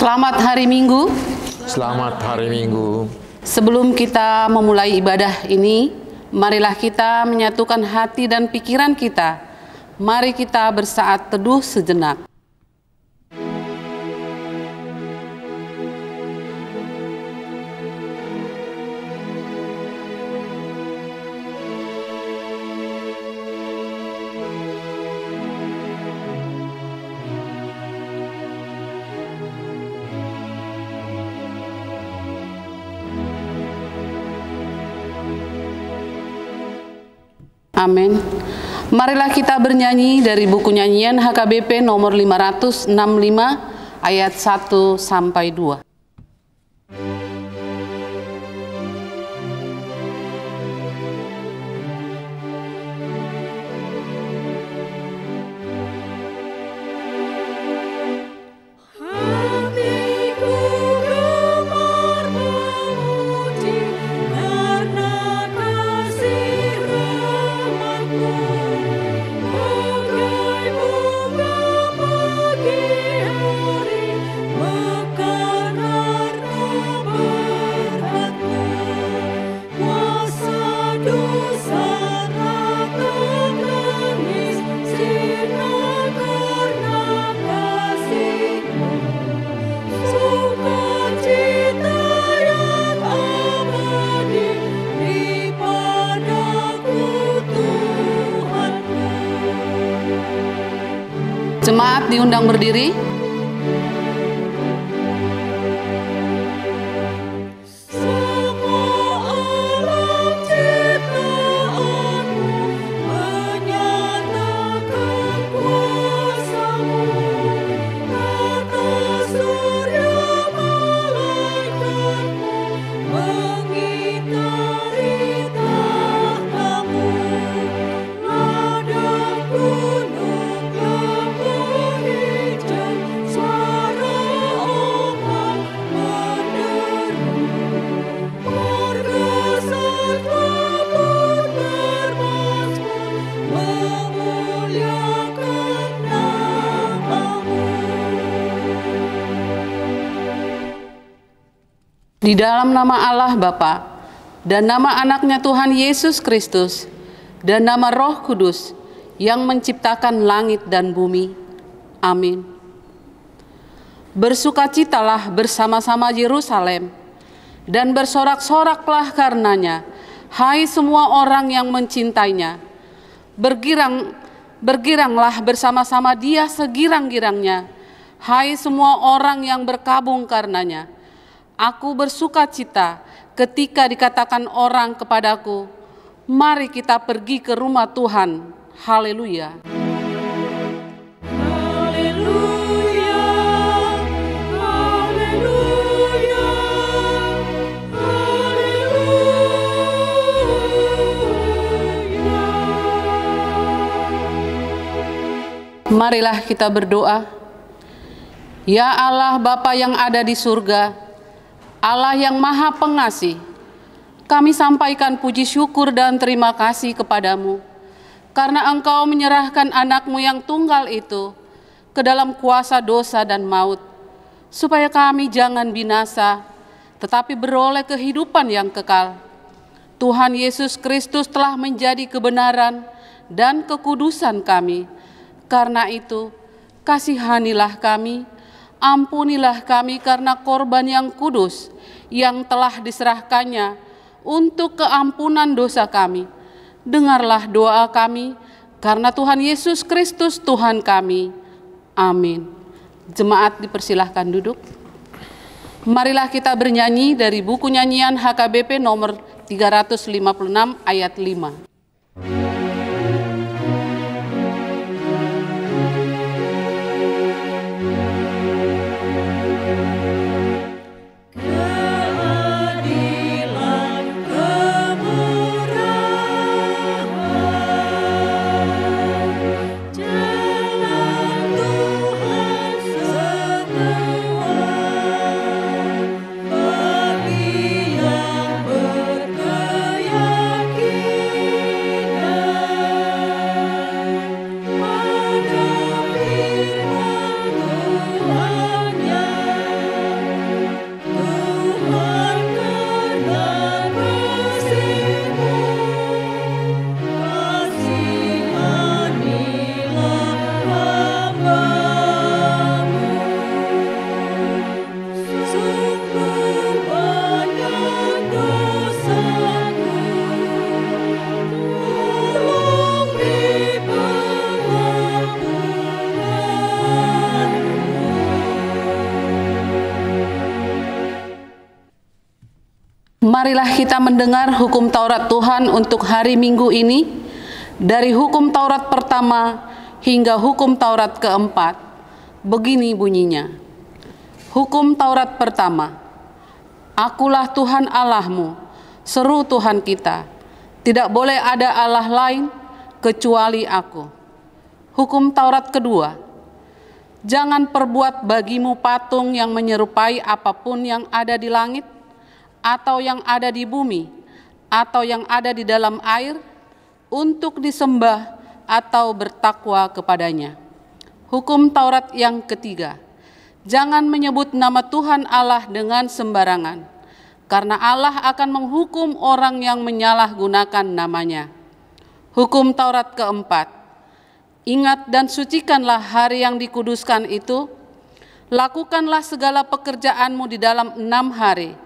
Selamat hari Minggu. Selamat hari Minggu. Sebelum kita memulai ibadah ini, marilah kita menyatukan hati dan pikiran kita. Mari kita bersaat teduh sejenak. Amin. Marilah kita bernyanyi dari buku nyanyian HKBP nomor 565 ayat 1 sampai 2. Jemaat diundang berdiri. Di dalam nama Allah Bapa dan nama anaknya Tuhan Yesus Kristus dan nama Roh Kudus yang menciptakan langit dan bumi. Amin. Bersukacitalah bersama-sama Yerusalem dan bersorak-soraklah karenanya, hai semua orang yang mencintainya. Bergiranglah bersama-sama dia segirang-girangnya, hai semua orang yang berkabung karenanya. Aku bersukacita ketika dikatakan orang kepadaku, mari kita pergi ke rumah Tuhan. Haleluya. Haleluya. Haleluya. Haleluya. Marilah kita berdoa. Ya Allah Bapa yang ada di surga, Allah yang Maha Pengasih, kami sampaikan puji syukur dan terima kasih kepadamu, karena Engkau menyerahkan anak-Mu yang tunggal itu ke dalam kuasa dosa dan maut, supaya kami jangan binasa, tetapi beroleh kehidupan yang kekal. Tuhan Yesus Kristus telah menjadi kebenaran dan kekudusan kami. Karena itu, kasihanilah kami, ampunilah kami karena korban yang kudus yang telah diserahkannya untuk keampunan dosa kami. Dengarlah doa kami karena Tuhan Yesus Kristus Tuhan kami. Amin. Jemaat dipersilahkan duduk. Marilah kita bernyanyi dari buku nyanyian HKBP nomor 356 ayat 5. Bagi yang berkeyakinan Marilah kita mendengar hukum Taurat Tuhan untuk hari Minggu ini, dari hukum Taurat pertama hingga hukum Taurat keempat. Begini bunyinya. Hukum Taurat pertama. Akulah Tuhan Allahmu, seru Tuhan kita. Tidak boleh ada Allah lain kecuali aku. Hukum Taurat kedua. Jangan perbuat bagimu patung yang menyerupai apapun yang ada di langit, atau yang ada di bumi, atau yang ada di dalam air, untuk disembah atau bertakwa kepadanya. Hukum Taurat yang ketiga. Jangan menyebut nama Tuhan Allah dengan sembarangan, karena Allah akan menghukum orang yang menyalahgunakan namanya. Hukum Taurat keempat. Ingat dan sucikanlah hari yang dikuduskan itu. Lakukanlah segala pekerjaanmu di dalam 6 hari.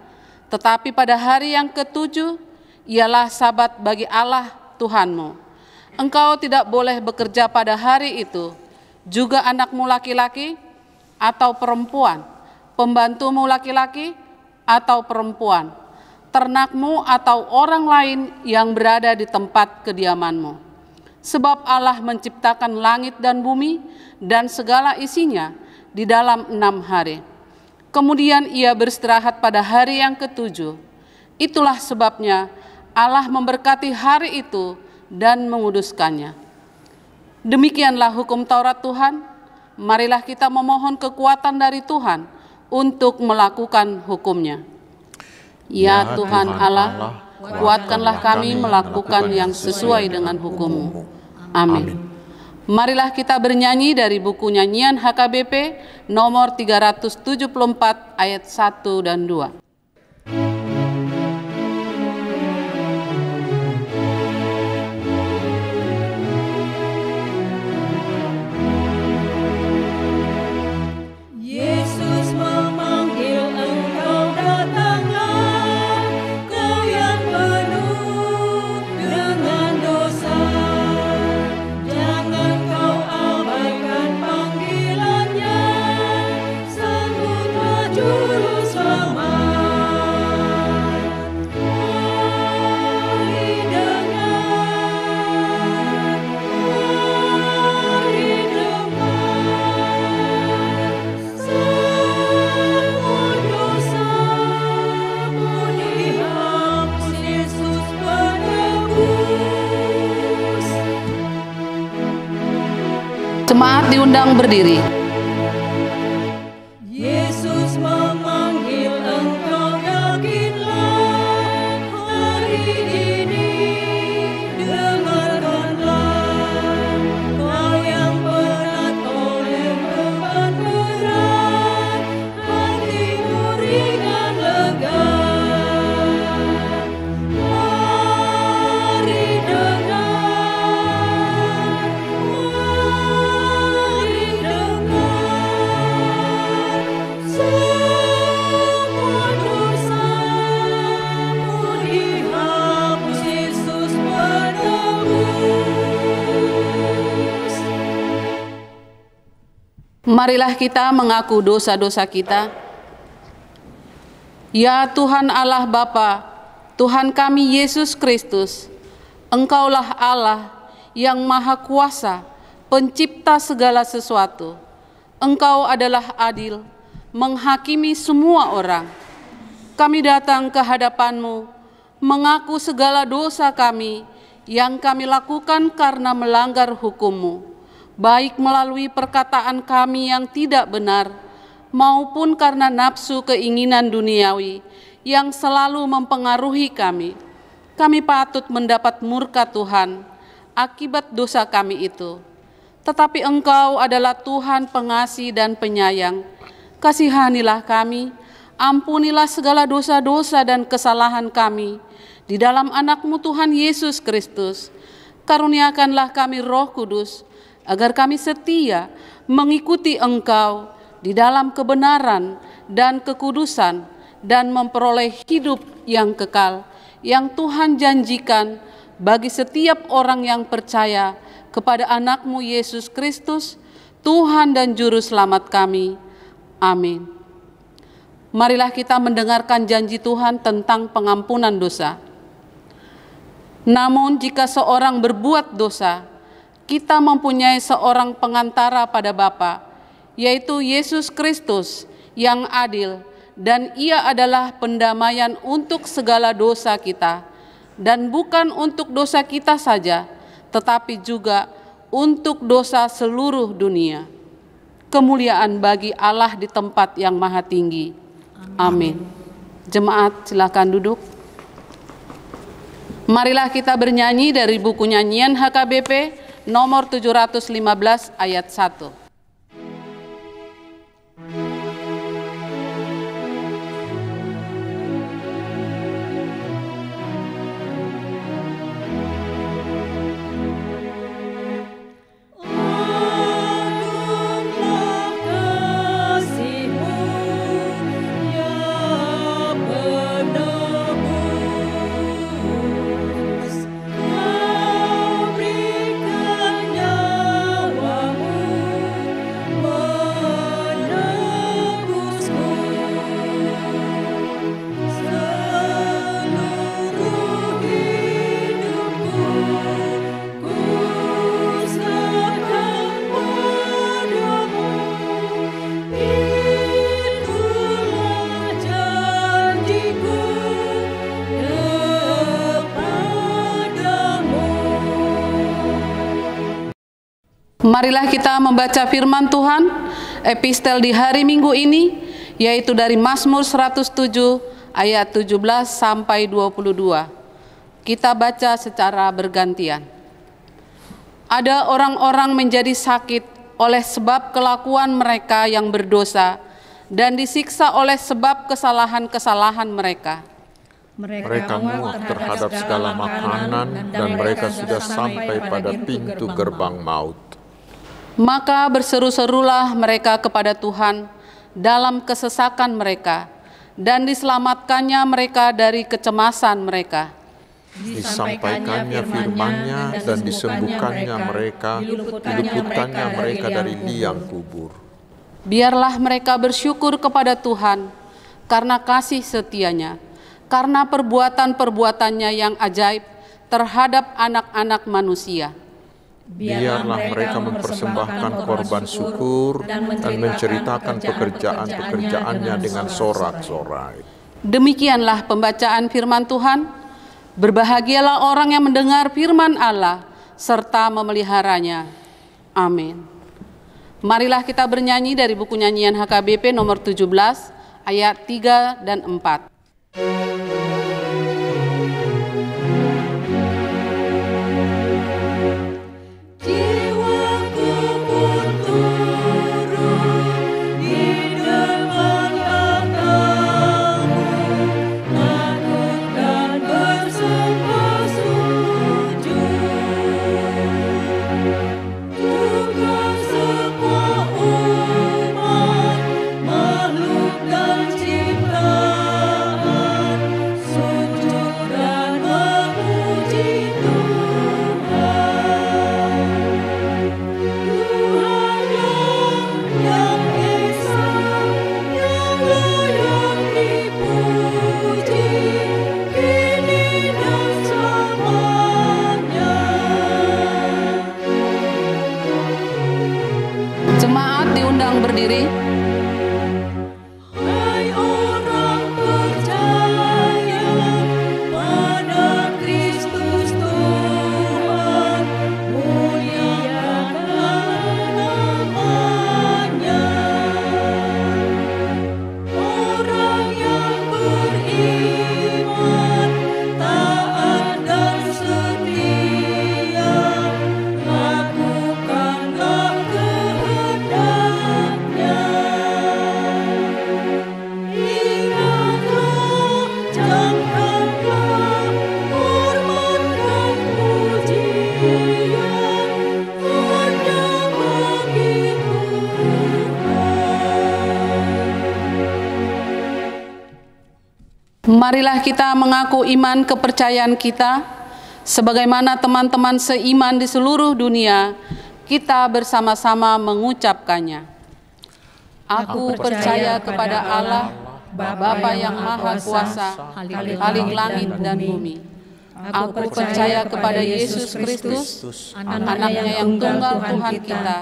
Tetapi pada hari yang ketujuh, ialah Sabat bagi Allah Tuhanmu. Engkau tidak boleh bekerja pada hari itu, juga anakmu laki-laki atau perempuan, pembantumu laki-laki atau perempuan, ternakmu atau orang lain yang berada di tempat kediamanmu. Sebab Allah menciptakan langit dan bumi dan segala isinya di dalam 6 hari. Kemudian ia beristirahat pada hari yang ketujuh. Itulah sebabnya Allah memberkati hari itu dan menguduskannya. Demikianlah hukum Taurat Tuhan. Marilah kita memohon kekuatan dari Tuhan untuk melakukan hukumnya. Ya Tuhan Allah, kuatkanlah kami melakukan yang sesuai dengan hukum-Mu. Amin. Marilah kita bernyanyi dari buku nyanyian HKBP nomor 374 ayat 1 dan 2. Jemaat diundang berdiri. Yesus memanggil engkau, yakinlah hari ini, dengarkanlah kau yang berat oleh beban berat, hatimu ringan lega. Mari dengar, semua dosamu dihapus Yesus penebus. Marilah kita mengaku dosa-dosa kita. Ya Tuhan Allah Bapa, Tuhan kami Yesus Kristus, Engkaulah Allah yang Maha Kuasa, Pencipta segala sesuatu. Engkau adalah adil, menghakimi semua orang. Kami datang ke hadapan-Mu, mengaku segala dosa kami yang kami lakukan karena melanggar hukum-Mu, baik melalui perkataan kami yang tidak benar, maupun karena nafsu keinginan duniawi yang selalu mempengaruhi kami. Kami patut mendapat murka Tuhan akibat dosa kami itu. Tetapi Engkau adalah Tuhan pengasih dan penyayang. Kasihanilah kami, ampunilah segala dosa-dosa dan kesalahan kami di dalam Anak-Mu Tuhan Yesus Kristus. Karuniakanlah kami Roh Kudus, agar kami setia mengikuti Engkau di dalam kebenaran dan kekudusan dan memperoleh hidup yang kekal yang Tuhan janjikan bagi setiap orang yang percaya kepada Anak-Mu Yesus Kristus, Tuhan dan Juru Selamat kami. Amin. Marilah kita mendengarkan janji Tuhan tentang pengampunan dosa. Namun jika seorang berbuat dosa, kita mempunyai seorang pengantara pada Bapa, yaitu Yesus Kristus yang adil, dan Ia adalah pendamaian untuk segala dosa kita, dan bukan untuk dosa kita saja, tetapi juga untuk dosa seluruh dunia. Kemuliaan bagi Allah di tempat yang maha tinggi. Amin. Jemaat, silakan duduk. Marilah kita bernyanyi dari buku nyanyian HKBP nomor 715 ayat 1. Marilah kita membaca firman Tuhan, epistel di hari Minggu ini, yaitu dari Mazmur 107 ayat 17 sampai 22. Kita baca secara bergantian. Ada orang-orang menjadi sakit oleh sebab kelakuan mereka yang berdosa dan disiksa oleh sebab kesalahan-kesalahan mereka. Mereka muak terhadap segala makanan dan mereka sudah sampai pada pintu gerbang maut. Maka berseru-serulah mereka kepada Tuhan dalam kesesakan mereka, dan diselamatkannya mereka dari kecemasan mereka. Disampaikannya firman-Nya dan disembuhkannya mereka, diluputkannya mereka dari liang kubur. Biarlah mereka bersyukur kepada Tuhan karena kasih setia-Nya, karena perbuatan-perbuatannya yang ajaib terhadap anak-anak manusia. Biarlah mereka mempersembahkan korban syukur dan menceritakan pekerjaan-pekerjaannya dengan sorak-sorai. Demikianlah pembacaan firman Tuhan. Berbahagialah orang yang mendengar firman Allah serta memeliharanya. Amin. Marilah kita bernyanyi dari buku nyanyian HKBP nomor 17 ayat 3 dan 4. Jemaat diundang berdiri. Hai orang percaya pada Kristus Tuhan, muliakanlah namanya. Orang yang beriman, taat dan setia, lakukanlah kehendaknya. Ingatlah, camkanlah hormat dan pujian hanya bagi Tuhan. Marilah kita mengaku iman kepercayaan kita, sebagaimana teman-teman seiman di seluruh dunia, kita bersama-sama mengucapkannya. Aku percaya kepada Allah, Bapa yang Maha Kuasa, Khalik langit dan bumi. Aku percaya kepada Yesus Kristus, Anaknya yang tunggal Tuhan kita,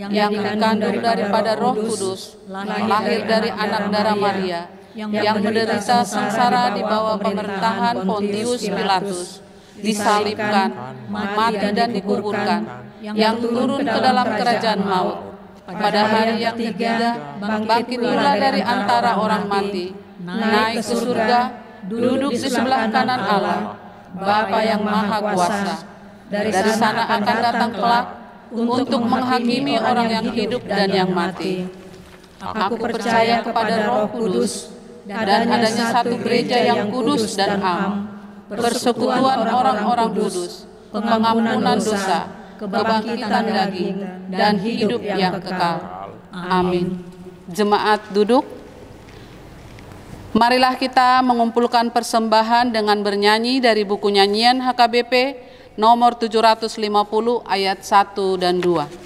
yang dikandung daripada Roh Kudus, lahir dari anak darah Maria, yang menderita sengsara di bawah pemerintahan Pontius Pilatus, disalibkan, mati dan dikuburkan, yang turun ke dalam kerajaan maut. Pada hari yang ketiga, bangkit pula dari antara orang mati, naik ke surga, duduk di sebelah kanan Allah, Bapa yang Maha Kuasa. Dari sana akan datang kelak untuk menghakimi orang yang hidup dan yang mati. Aku percaya kepada Roh Kudus dan adanya satu gereja yang kudus dan am, persekutuan orang-orang kudus, pengampunan dosa, kebangkitan daging, dan hidup yang kekal. Amin. Jemaat duduk. Marilah kita mengumpulkan persembahan dengan bernyanyi dari buku nyanyian HKBP nomor 750 ayat 1 dan 2.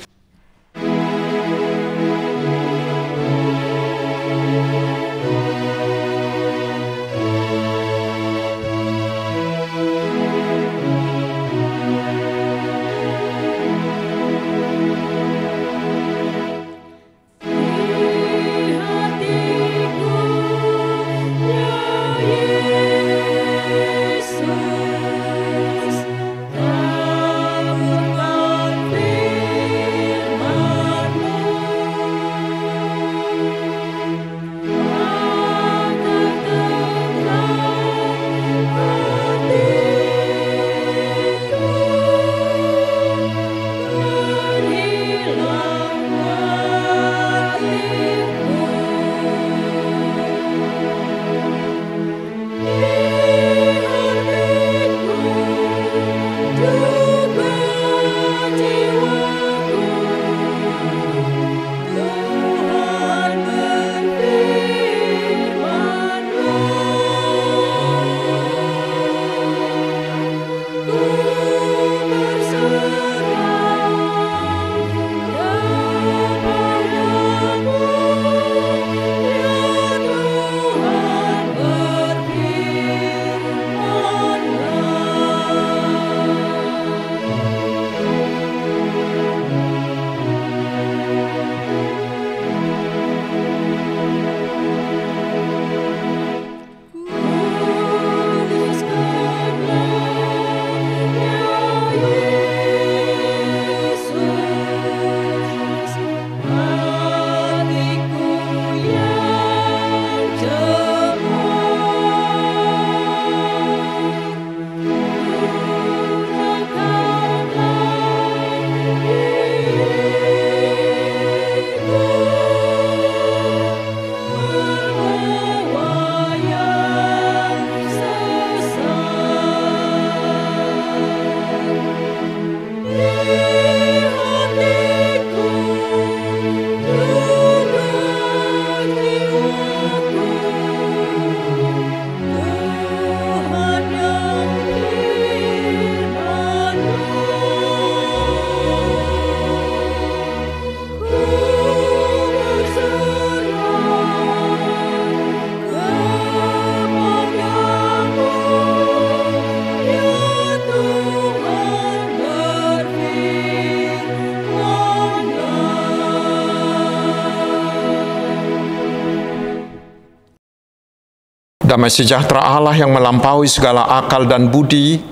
Damai sejahtera Allah yang melampaui segala akal dan budi,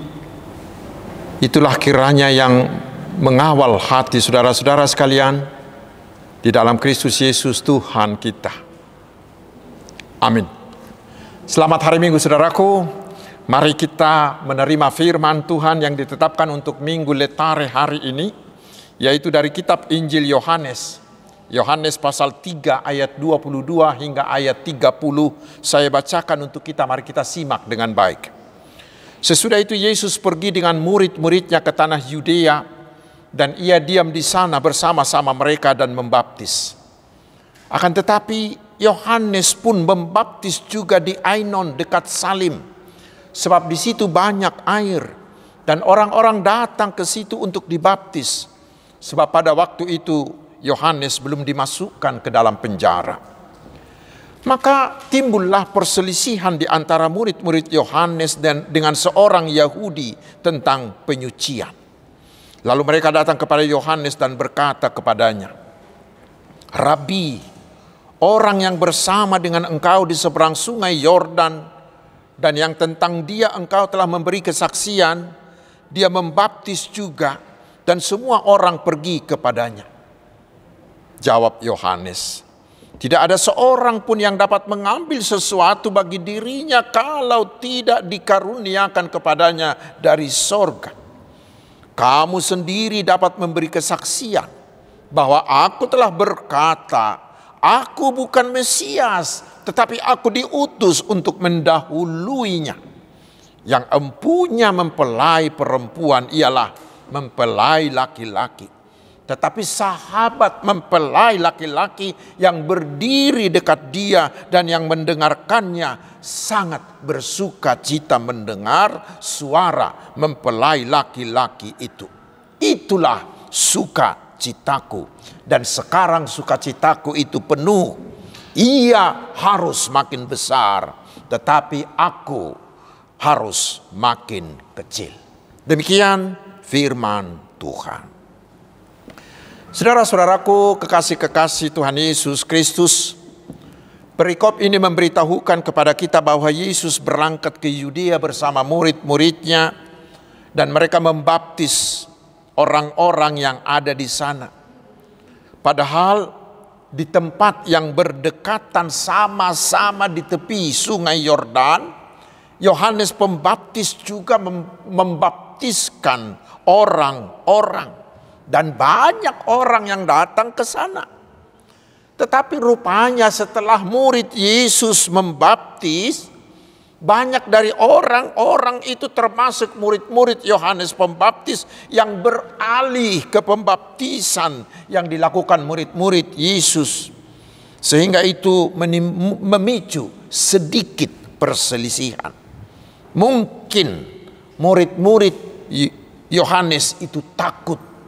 itulah kiranya yang mengawal hati saudara-saudara sekalian di dalam Kristus Yesus Tuhan kita. Amin. Selamat hari Minggu saudaraku. Mari kita menerima firman Tuhan yang ditetapkan untuk Minggu Letare hari ini, yaitu dari kitab Injil Yohanes. Yohanes pasal 3 ayat 22 hingga ayat 30 saya bacakan untuk kita, mari kita simak dengan baik. Sesudah itu Yesus pergi dengan murid-muridnya ke tanah Yudea dan ia diam di sana bersama-sama mereka dan membaptis. Akan tetapi Yohanes pun membaptis juga di Ainon dekat Salim, sebab di situ banyak air dan orang-orang datang ke situ untuk dibaptis, sebab pada waktu itu Yohanes belum dimasukkan ke dalam penjara. Maka timbullah perselisihan di antara murid-murid Yohanes dan dengan seorang Yahudi tentang penyucian. Lalu mereka datang kepada Yohanes dan berkata kepadanya, "Rabi, orang yang bersama dengan engkau di seberang sungai Yordan dan yang tentang dia engkau telah memberi kesaksian, dia membaptis juga dan semua orang pergi kepadanya." Jawab Yohanes, "Tidak ada seorang pun yang dapat mengambil sesuatu bagi dirinya kalau tidak dikaruniakan kepadanya dari sorga. Kamu sendiri dapat memberi kesaksian bahwa aku telah berkata, aku bukan Mesias, tetapi aku diutus untuk mendahuluinya. Yang empunya mempelai perempuan ialah mempelai laki-laki. Tetapi sahabat mempelai laki-laki yang berdiri dekat dia dan yang mendengarkannya sangat bersuka cita mendengar suara mempelai laki-laki itu. Itulah sukacitaku. Dan sekarang sukacitaku itu penuh. Ia harus makin besar, tetapi aku harus makin kecil." Demikian firman Tuhan. Saudara-saudaraku, kekasih-kekasih Tuhan Yesus Kristus, perikop ini memberitahukan kepada kita bahwa Yesus berangkat ke Yudea bersama murid-muridnya dan mereka membaptis orang-orang yang ada di sana. Padahal di tempat yang berdekatan sama-sama di tepi sungai Yordan, Yohanes Pembaptis juga membaptiskan orang-orang. Dan banyak orang yang datang ke sana. Tetapi rupanya setelah murid Yesus membaptis, banyak dari orang-orang itu termasuk murid-murid Yohanes Pembaptis yang beralih ke pembaptisan yang dilakukan murid-murid Yesus. Sehingga itu memicu sedikit perselisihan. Mungkin murid-murid Yohanes itu takut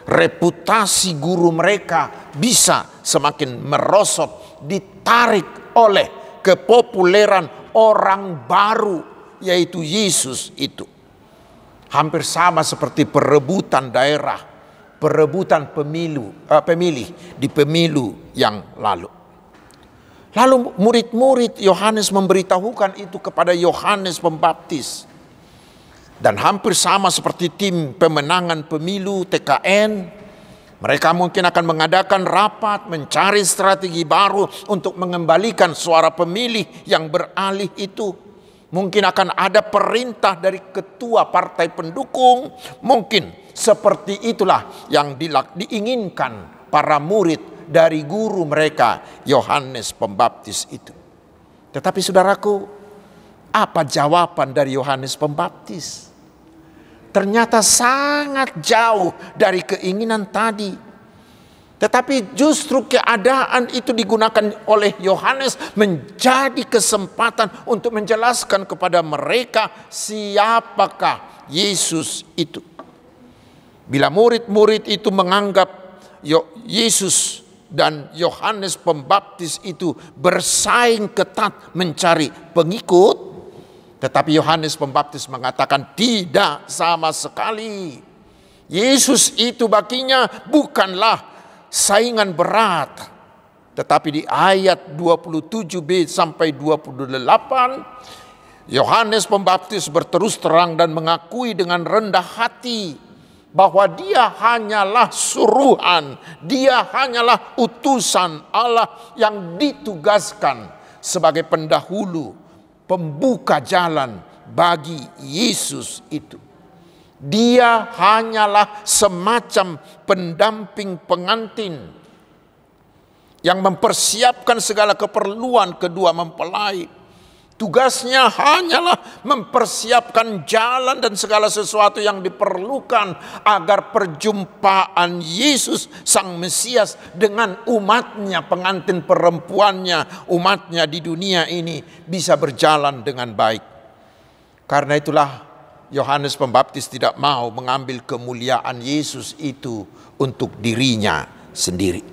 reputasi guru mereka bisa semakin merosot, ditarik oleh kepopuleran orang baru, yaitu Yesus itu. Hampir sama seperti perebutan daerah, perebutan pemilih di pemilu yang lalu. Lalu murid-murid Yohanes memberitahukan itu kepada Yohanes Pembaptis. Dan hampir sama seperti tim pemenangan pemilu TKN, mereka mungkin akan mengadakan rapat mencari strategi baru untuk mengembalikan suara pemilih yang beralih itu. Mungkin akan ada perintah dari ketua partai pendukung. Mungkin seperti itulah yang diinginkan para murid dari guru mereka Yohanes Pembaptis itu. Tetapi saudaraku, apa jawaban dari Yohanes Pembaptis? Ternyata sangat jauh dari keinginan tadi. Tetapi justru keadaan itu digunakan oleh Yohanes menjadi kesempatan untuk menjelaskan kepada mereka siapakah Yesus itu. Bila murid-murid itu menganggap Yesus dan Yohanes Pembaptis itu bersaing ketat mencari pengikut, tetapi Yohanes Pembaptis mengatakan tidak sama sekali. Yesus itu baginya bukanlah saingan berat. Tetapi di ayat 27b sampai 28, Yohanes Pembaptis berterus terang dan mengakui dengan rendah hati bahwa dia hanyalah suruhan, dia hanyalah utusan Allah yang ditugaskan sebagai pendahulu, pembuka jalan bagi Yesus itu. Dia hanyalah semacam pendamping pengantin yang mempersiapkan segala keperluan kedua mempelai. Tugasnya hanyalah mempersiapkan jalan dan segala sesuatu yang diperlukan agar perjumpaan Yesus Sang Mesias dengan umatnya, pengantin perempuannya, umatnya di dunia ini bisa berjalan dengan baik. Karena itulah Yohanes Pembaptis tidak mau mengambil kemuliaan Yesus itu untuk dirinya sendiri.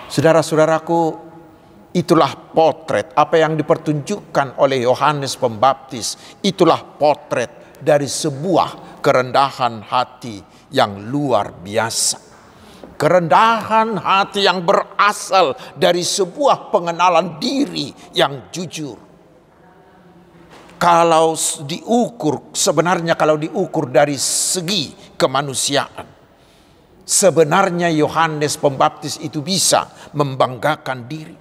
Saudara-saudaraku, Itulah potret apa yang dipertunjukkan oleh Yohanes Pembaptis. Itulah potret dari sebuah kerendahan hati yang luar biasa. Kerendahan hati yang berasal dari sebuah pengenalan diri yang jujur. Kalau diukur dari segi kemanusiaan, sebenarnya Yohanes Pembaptis itu bisa membanggakan diri.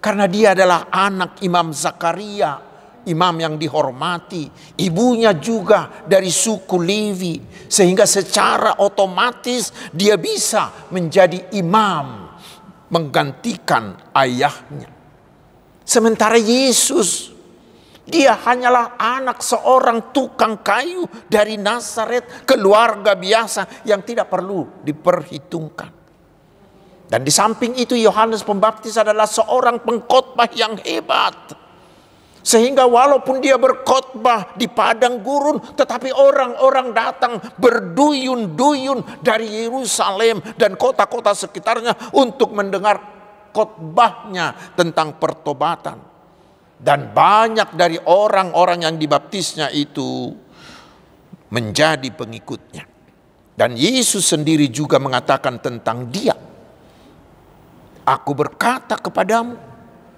Karena dia adalah anak Imam Zakaria, imam yang dihormati. Ibunya juga dari suku Lewi. Sehingga secara otomatis dia bisa menjadi imam, menggantikan ayahnya. Sementara Yesus, dia hanyalah anak seorang tukang kayu dari Nazaret, keluarga biasa yang tidak perlu diperhitungkan. Dan di samping itu Yohanes Pembaptis adalah seorang pengkhotbah yang hebat. Sehingga walaupun dia berkhotbah di padang gurun, tetapi orang-orang datang berduyun-duyun dari Yerusalem dan kota-kota sekitarnya untuk mendengar khotbahnya tentang pertobatan. Dan banyak dari orang-orang yang dibaptisnya itu menjadi pengikutnya. Dan Yesus sendiri juga mengatakan tentang dia, "Aku berkata kepadamu,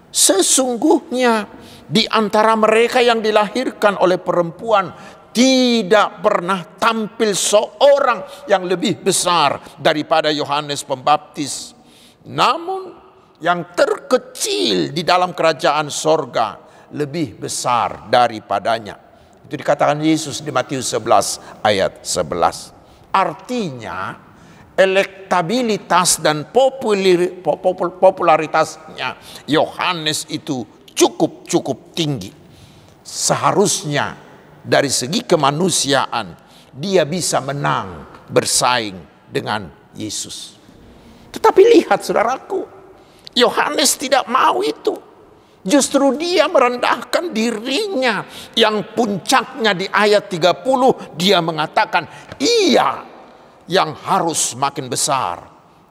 sesungguhnya di antara mereka yang dilahirkan oleh perempuan tidak pernah tampil seorang yang lebih besar daripada Yohanes Pembaptis. Namun yang terkecil di dalam kerajaan sorga lebih besar daripadanya." Itu dikatakan Yesus di Matius 11 ayat 11. Artinya elektabilitas dan popularitasnya Yohanes itu cukup tinggi. Seharusnya dari segi kemanusiaan dia bisa menang bersaing dengan Yesus. Tetapi lihat saudaraku, Yohanes tidak mau itu. Justru dia merendahkan dirinya, yang puncaknya di ayat 30 dia mengatakan, "Ia yang harus makin besar,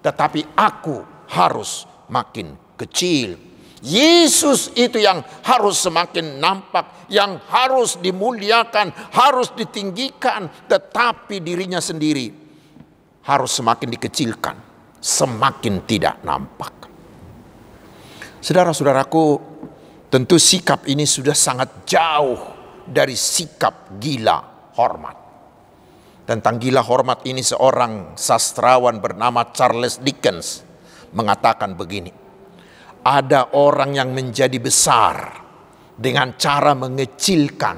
tetapi aku harus makin kecil." Yesus itu yang harus semakin nampak, yang harus dimuliakan, harus ditinggikan, tetapi dirinya sendiri harus semakin dikecilkan, semakin tidak nampak. Saudara-saudaraku, tentu sikap ini sudah sangat jauh dari sikap gila hormat. Tentang gila hormat ini seorang sastrawan bernama Charles Dickens mengatakan begini, "Ada orang yang menjadi besar dengan cara mengecilkan,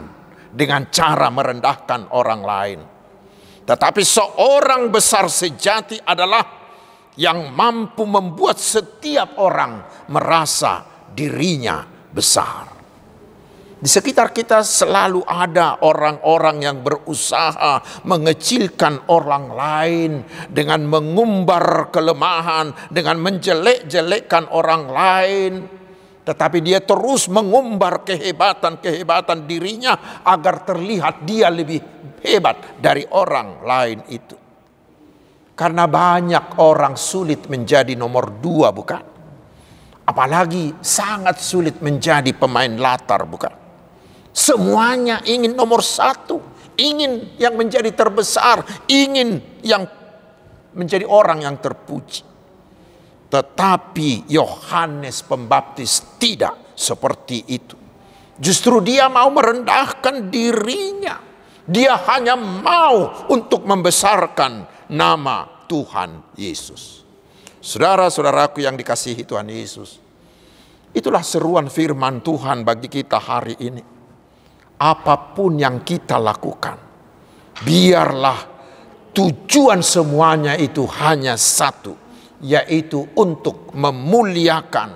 dengan cara merendahkan orang lain. Tetapi seorang besar sejati adalah yang mampu membuat setiap orang merasa dirinya besar." Di sekitar kita selalu ada orang-orang yang berusaha mengecilkan orang lain dengan mengumbar kelemahan, dengan menjelek-jelekkan orang lain. Tetapi dia terus mengumbar kehebatan-kehebatan dirinya agar terlihat dia lebih hebat dari orang lain itu. Karena banyak orang sulit menjadi nomor 2, bukan? Apalagi sangat sulit menjadi pemain latar, bukan? Semuanya ingin nomor 1, ingin yang menjadi terbesar, ingin yang menjadi orang yang terpuji. Tetapi Yohanes Pembaptis tidak seperti itu. Justru dia mau merendahkan dirinya. Dia hanya mau untuk membesarkan nama Tuhan Yesus. Saudara-saudaraku yang dikasihi Tuhan Yesus, itulah seruan firman Tuhan bagi kita hari ini. Apapun yang kita lakukan, biarlah tujuan semuanya itu hanya satu, yaitu untuk memuliakan,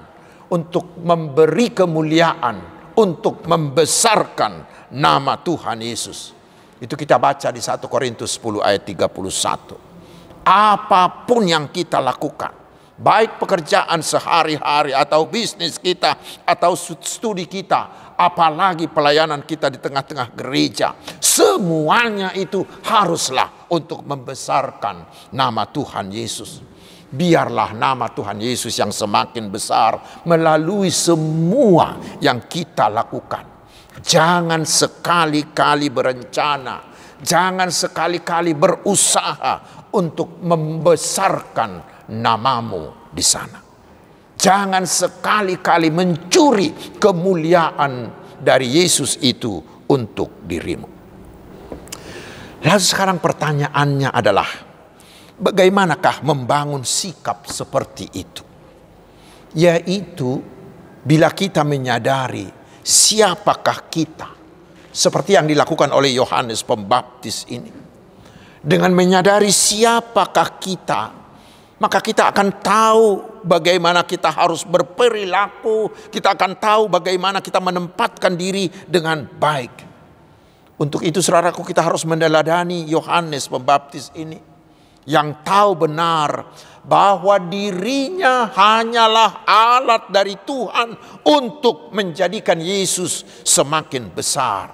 untuk memberi kemuliaan, untuk membesarkan nama Tuhan Yesus. Itu kita baca di 1 Korintus 10 ayat 31. Apapun yang kita lakukan, baik pekerjaan sehari-hari atau bisnis kita atau studi kita, apalagi pelayanan kita di tengah-tengah gereja, semuanya itu haruslah untuk membesarkan nama Tuhan Yesus. Biarlah nama Tuhan Yesus yang semakin besar melalui semua yang kita lakukan. Jangan sekali-kali berencana, jangan sekali-kali berusaha untuk membesarkan namamu di sana. Jangan sekali-kali mencuri kemuliaan dari Yesus itu untuk dirimu. Lalu sekarang pertanyaannya adalah, bagaimanakah membangun sikap seperti itu? Yaitu bila kita menyadari siapakah kita, seperti yang dilakukan oleh Yohanes Pembaptis ini. Dengan menyadari siapakah kita, maka kita akan tahu bagaimana kita harus berperilaku, kita akan tahu bagaimana kita menempatkan diri dengan baik. Untuk itu saudaraku, kita harus meneladani Yohanes Pembaptis ini, yang tahu benar bahwa dirinya hanyalah alat dari Tuhan untuk menjadikan Yesus semakin besar.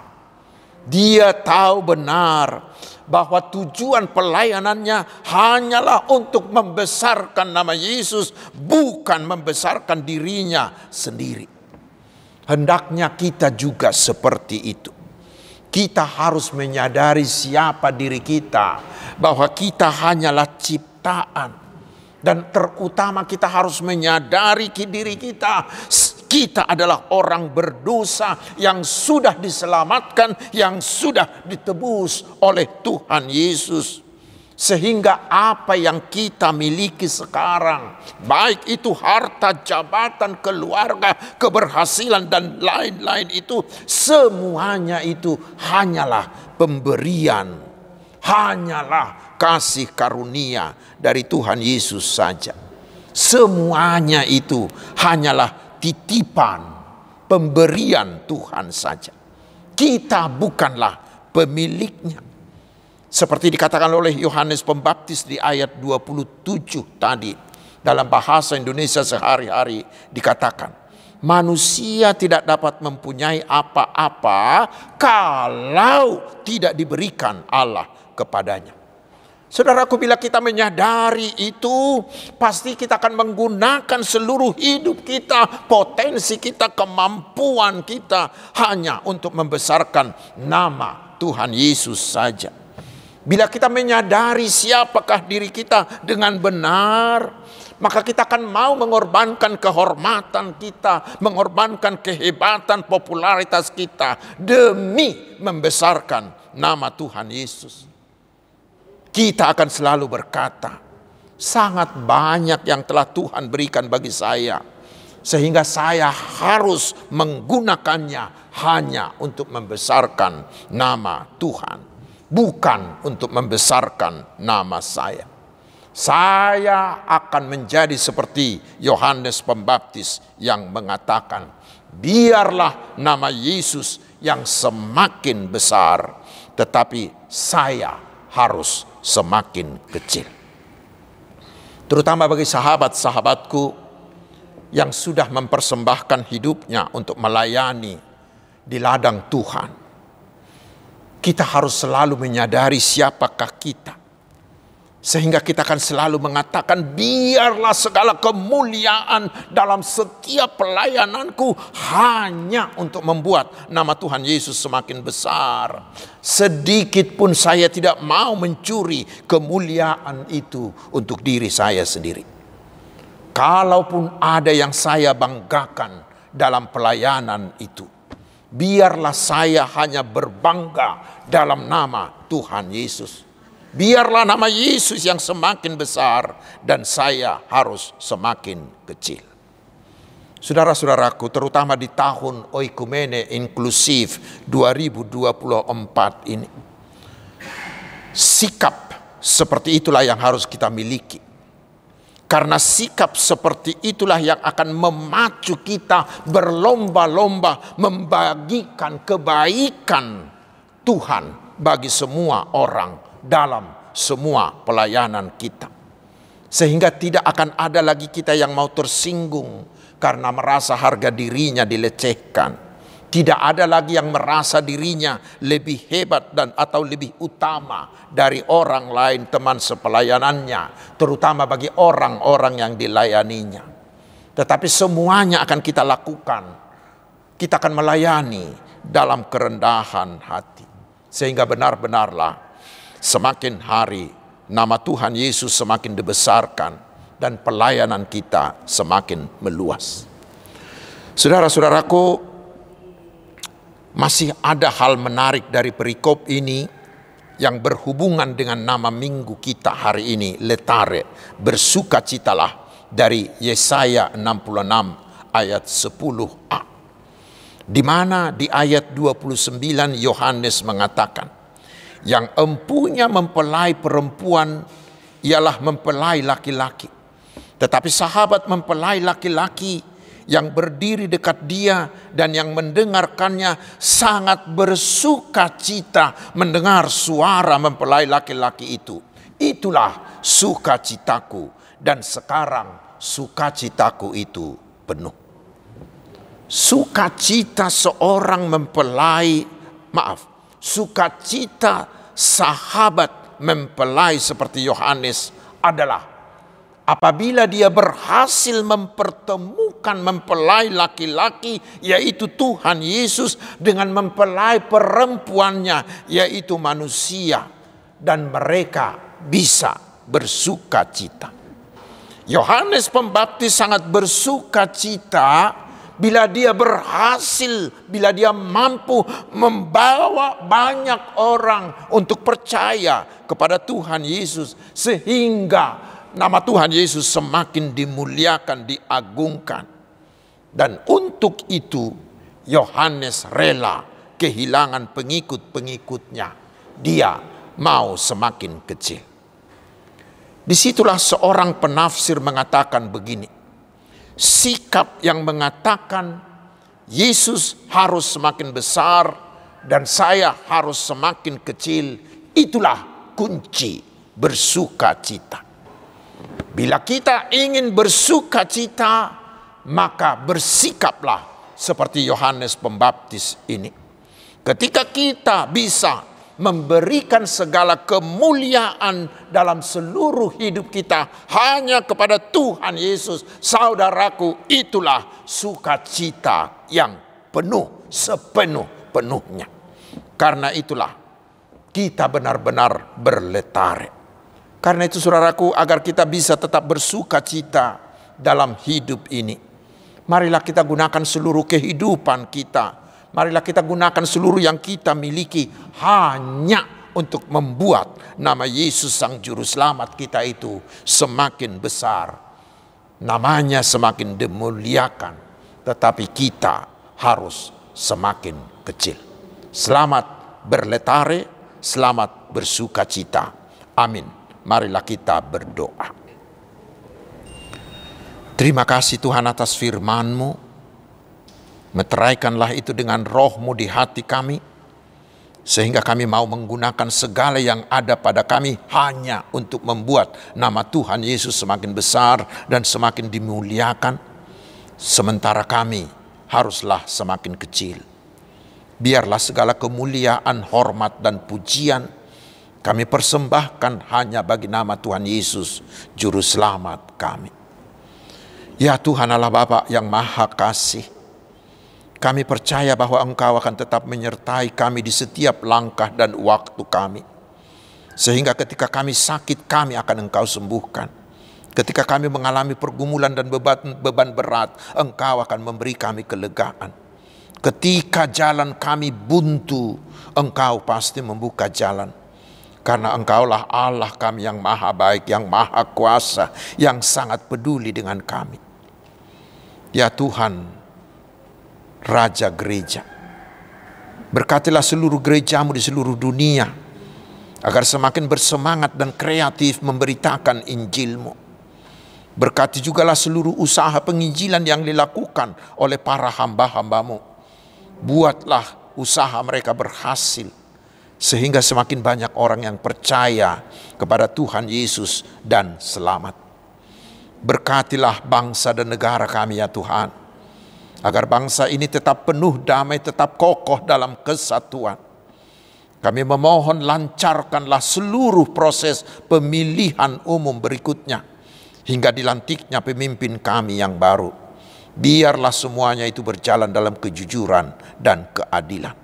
Dia tahu benar bahwa tujuan pelayanannya hanyalah untuk membesarkan nama Yesus, bukan membesarkan dirinya sendiri. Hendaknya kita juga seperti itu. Kita harus menyadari siapa diri kita, bahwa kita hanyalah ciptaan. Dan terutama kita harus menyadari diri kita, kita adalah orang berdosa yang sudah diselamatkan, yang sudah ditebus oleh Tuhan Yesus. Sehingga apa yang kita miliki sekarang, baik itu harta, jabatan, keluarga, keberhasilan dan lain-lain itu, semuanya itu hanyalah pemberian, hanyalah kasih karunia dari Tuhan Yesus saja. Semuanya itu hanyalah titipan, pemberian Tuhan saja. Kita bukanlah pemiliknya. Seperti dikatakan oleh Yohanes Pembaptis di ayat 27 tadi. Dalam bahasa Indonesia sehari-hari dikatakan, manusia tidak dapat mempunyai apa-apa kalau tidak diberikan Allah kepadanya. Saudaraku, bila kita menyadari itu, pasti kita akan menggunakan seluruh hidup kita, potensi kita, kemampuan kita hanya untuk membesarkan nama Tuhan Yesus saja. Bila kita menyadari siapakah diri kita dengan benar, maka kita akan mau mengorbankan kehormatan kita, mengorbankan kehebatan, popularitas kita demi membesarkan nama Tuhan Yesus. Kita akan selalu berkata, sangat banyak yang telah Tuhan berikan bagi saya, sehingga saya harus menggunakannya hanya untuk membesarkan nama Tuhan, bukan untuk membesarkan nama saya. Saya akan menjadi seperti Yohanes Pembaptis yang mengatakan, biarlah nama Yesus yang semakin besar, tetapi saya harus semakin kecil. Terutama bagi sahabat-sahabatku yang sudah mempersembahkan hidupnya untuk melayani di ladang Tuhan. Kita harus selalu menyadari siapakah kita. Sehingga kita akan selalu mengatakan, biarlah segala kemuliaan dalam setiap pelayananku hanya untuk membuat nama Tuhan Yesus semakin besar. Sedikit pun saya tidak mau mencuri kemuliaan itu untuk diri saya sendiri. Kalaupun ada yang saya banggakan dalam pelayanan itu, biarlah saya hanya berbangga dalam nama Tuhan Yesus. Biarlah nama Yesus yang semakin besar dan saya harus semakin kecil. Saudara-saudaraku, terutama di tahun Oikumene Inklusif 2024 ini, sikap seperti itulah yang harus kita miliki. Karena sikap seperti itulah yang akan memacu kita berlomba-lomba membagikan kebaikan Tuhan bagi semua orang dalam semua pelayanan kita. Sehingga tidak akan ada lagi kita yang mau tersinggung karena merasa harga dirinya dilecehkan. Tidak ada lagi yang merasa dirinya lebih hebat dan atau lebih utama dari orang lain teman sepelayanannya, terutama bagi orang-orang yang dilayaninya. Tetapi semuanya akan kita lakukan. Kita akan melayani dalam kerendahan hati. Sehingga benar-benarlah semakin hari nama Tuhan Yesus semakin dibesarkan dan pelayanan kita semakin meluas. Saudara-saudaraku, masih ada hal menarik dari perikop ini yang berhubungan dengan nama minggu kita hari ini, Letare, bersukacitalah, dari Yesaya 66 ayat 10a. Di mana di ayat 29 Yohanes mengatakan, yang empunya mempelai perempuan ialah mempelai laki-laki. Tetapi sahabat mempelai laki-laki yang berdiri dekat dia dan yang mendengarkannya sangat bersuka cita mendengar suara mempelai laki-laki itu. Itulah sukacitaku, dan sekarang sukacitaku itu penuh. Sukacita seorang mempelai, sukacita sahabat mempelai seperti Yohanes adalah apabila dia berhasil mempertemukan mempelai laki-laki, yaitu Tuhan Yesus, dengan mempelai perempuannya, yaitu manusia, dan mereka bisa bersuka cita. Yohanes Pembaptis sangat bersuka cita bila dia berhasil, bila dia mampu membawa banyak orang untuk percaya kepada Tuhan Yesus, sehingga nama Tuhan Yesus semakin dimuliakan, diagungkan. Dan untuk itu Yohanes rela kehilangan pengikut-pengikutnya. Dia mau semakin kecil. Disitulah seorang penafsir mengatakan begini, sikap yang mengatakan Yesus harus semakin besar dan saya harus semakin kecil, itulah kunci bersuka cita. Bila kita ingin bersuka cita, maka bersikaplah seperti Yohanes Pembaptis ini. Ketika kita bisa memberikan segala kemuliaan dalam seluruh hidup kita hanya kepada Tuhan Yesus, saudaraku, itulah sukacita yang penuh, sepenuh-penuhnya. Karena itulah kita benar-benar berletare. Karena itu saudaraku, agar kita bisa tetap bersuka cita dalam hidup ini, marilah kita gunakan seluruh kehidupan kita. Marilah kita gunakan seluruh yang kita miliki hanya untuk membuat nama Yesus Sang Juru Selamat kita itu semakin besar. Namanya semakin dimuliakan, tetapi kita harus semakin kecil. Selamat berletare, selamat bersuka cita. Amin. Marilah kita berdoa. Terima kasih Tuhan atas firman-Mu. Meteraikanlah itu dengan roh-Mu di hati kami, sehingga kami mau menggunakan segala yang ada pada kami hanya untuk membuat nama Tuhan Yesus semakin besar dan semakin dimuliakan, sementara kami haruslah semakin kecil. Biarlah segala kemuliaan, hormat, dan pujian kami persembahkan hanya bagi nama Tuhan Yesus, Juru Selamat kami. Ya Tuhan Allah Bapa yang Maha Kasih, kami percaya bahwa Engkau akan tetap menyertai kami di setiap langkah dan waktu kami. Sehingga ketika kami sakit, kami akan Engkau sembuhkan. Ketika kami mengalami pergumulan dan beban berat, Engkau akan memberi kami kelegaan. Ketika jalan kami buntu, Engkau pasti membuka jalan. Karena Engkaulah Allah kami yang maha baik, yang maha kuasa, yang sangat peduli dengan kami. Ya Tuhan, Raja Gereja, berkatilah seluruh gerejamu di seluruh dunia, agar semakin bersemangat dan kreatif memberitakan Injil-Mu. Berkati jugalah seluruh usaha penginjilan yang dilakukan oleh para hamba-hamba-Mu. Buatlah usaha mereka berhasil, sehingga semakin banyak orang yang percaya kepada Tuhan Yesus dan selamat. Berkatilah bangsa dan negara kami ya Tuhan, agar bangsa ini tetap penuh damai, tetap kokoh dalam kesatuan. Kami memohon lancarkanlah seluruh proses pemilihan umum berikutnya, hingga dilantiknya pemimpin kami yang baru. Biarlah semuanya itu berjalan dalam kejujuran dan keadilan.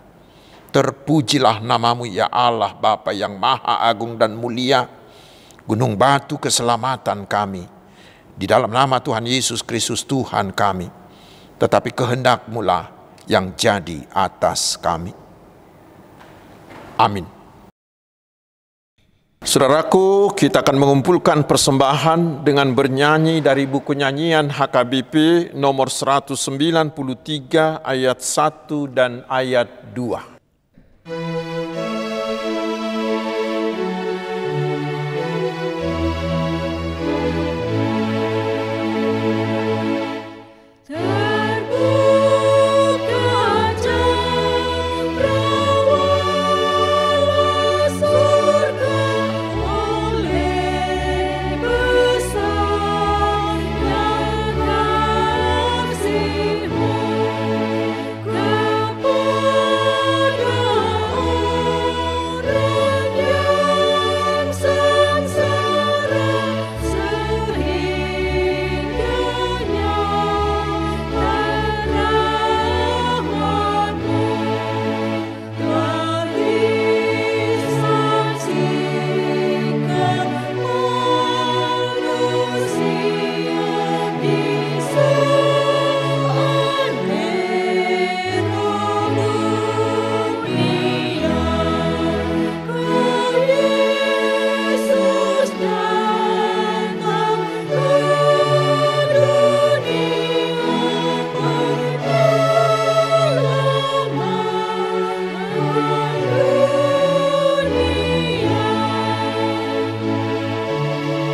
Terpujilah namamu ya Allah Bapa yang maha agung dan mulia, gunung batu keselamatan kami. Di dalam nama Tuhan Yesus Kristus Tuhan kami, tetapi kehendak-Mu lah yang jadi atas kami. Amin. Saudaraku, kita akan mengumpulkan persembahan dengan bernyanyi dari buku nyanyian HKBP nomor 193 ayat 1 dan ayat 2.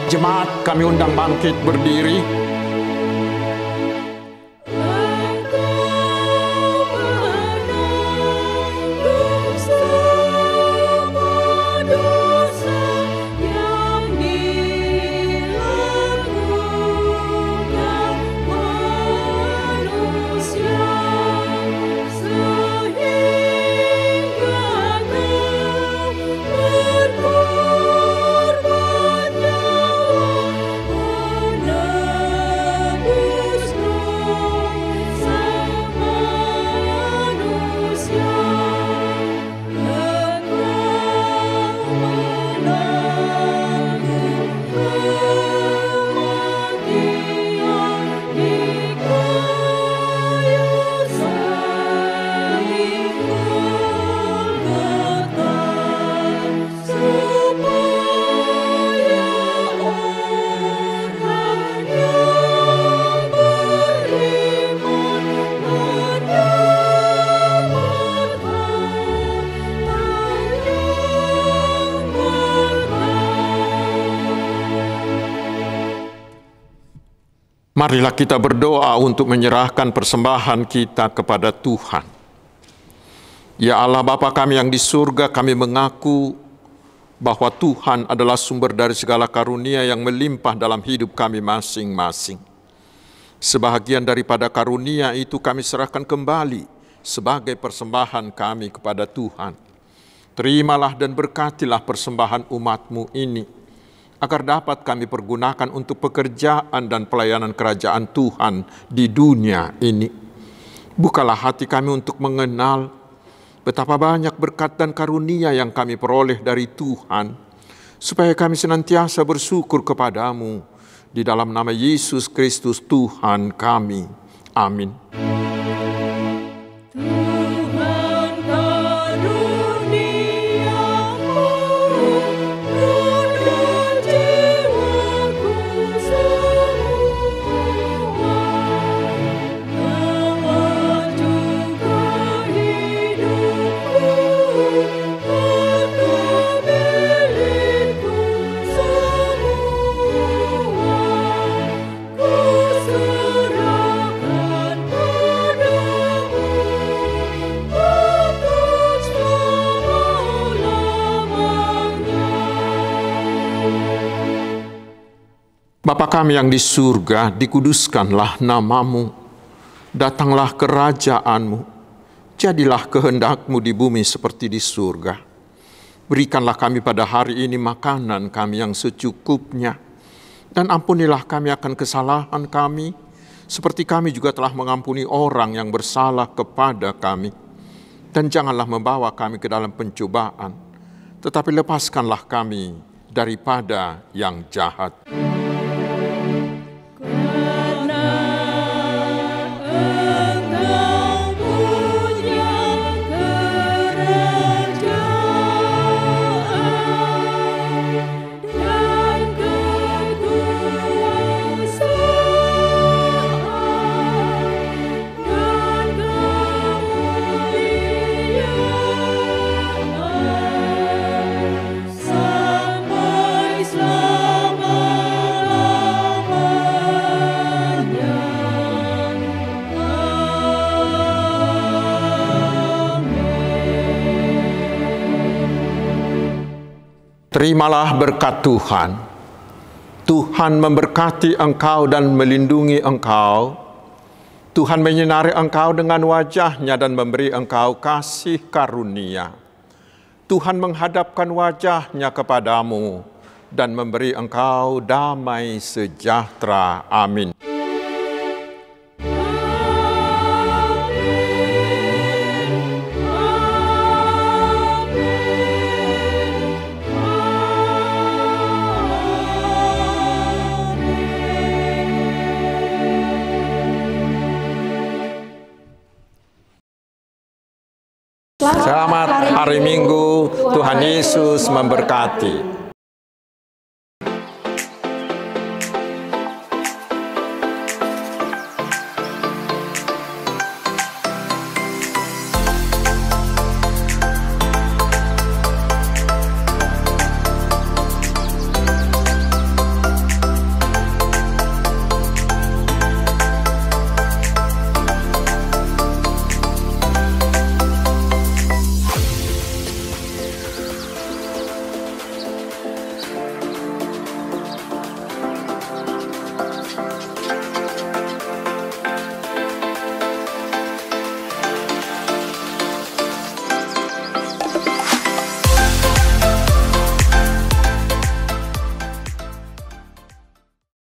Jemaat kami undang bangkit berdiri. Marilah kita berdoa untuk menyerahkan persembahan kita kepada Tuhan. Ya Allah Bapa kami yang di surga, kami mengaku bahwa Tuhan adalah sumber dari segala karunia yang melimpah dalam hidup kami masing-masing. Sebahagian daripada karunia itu kami serahkan kembali sebagai persembahan kami kepada Tuhan. Terimalah dan berkatilah persembahan umat-Mu ini, agar dapat kami pergunakan untuk pekerjaan dan pelayanan kerajaan Tuhan di dunia ini. Bukalah hati kami untuk mengenal betapa banyak berkat dan karunia yang kami peroleh dari Tuhan, supaya kami senantiasa bersyukur kepadamu. Di dalam nama Yesus Kristus Tuhan kami. Amin. Bapa kami yang di surga, dikuduskanlah namamu, Datanglah kerajaan-Mu, jadilah kehendak-Mu di bumi seperti di surga. Berikanlah kami pada hari ini makanan kami yang secukupnya, dan ampunilah kami akan kesalahan kami, seperti kami juga telah mengampuni orang yang bersalah kepada kami. Dan janganlah membawa kami ke dalam pencobaan, tetapi lepaskanlah kami daripada yang jahat. Terimalah berkat Tuhan. Tuhan memberkati engkau dan melindungi engkau. Tuhan menyinari engkau dengan wajah-Nya dan memberi engkau kasih karunia. Tuhan menghadapkan wajah-Nya kepadamu dan memberi engkau damai sejahtera. Amin. Selamat hari Minggu, Tuhan Yesus memberkati.